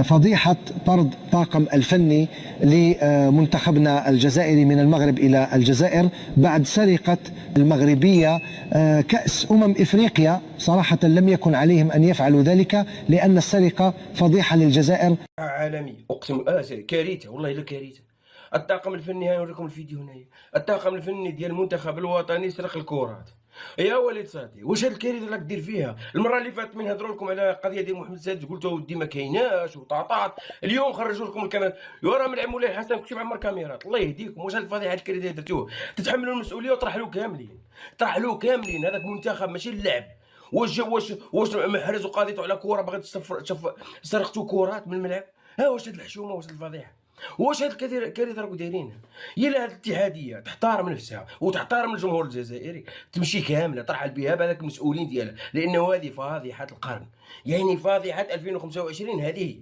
فضيحة طرد طاقم الفني لمنتخبنا الجزائري من المغرب إلى الجزائر بعد سرقة المغربية كأس إفريقيا. صراحة لم يكن عليهم أن يفعلوا ذلك لأن السرقة فضيحة للجزائر. عالمي اقسم كارثه والله الا كارثه. الطاقم الفني ها نوريكم الفيديو هنايا. الطاقم الفني ديال المنتخب الوطني سرق الكرات. يا وليد صاحبي واش هاد الكارثه راك دير فيها؟ المره اللي فاتت من هضروا لكم على قضيه ديال محمد السادس قلتوا ودي ما كايناش وطاطات. اليوم خرجوا لكم الكاميرا راه من عم مولاي حسن كلشي معمر كاميرات. الله يهديكم واش هاد الفضيحه الكارثه اللي درتوه؟ تتحملوا المسؤوليه وطرحلوه كاملين. طرحلوه كاملين. هذاك منتخب ماشي اللعب. واش محرز وقاضيته على كره باغي سرقتوا كرات من الملعب؟ ها واش هاد الحشومه واش هاد الفضيحه؟ واش هاد الكارثه راكم دايرينها؟ يا لا هاد الاتحاديه تحترم نفسها وتحترم الجمهور الجزائري تمشي كامله ترحل بها بهذاك المسؤولين ديالها، لانه هذه فاضحه القرن، يعني فاضحه 2025 هذه.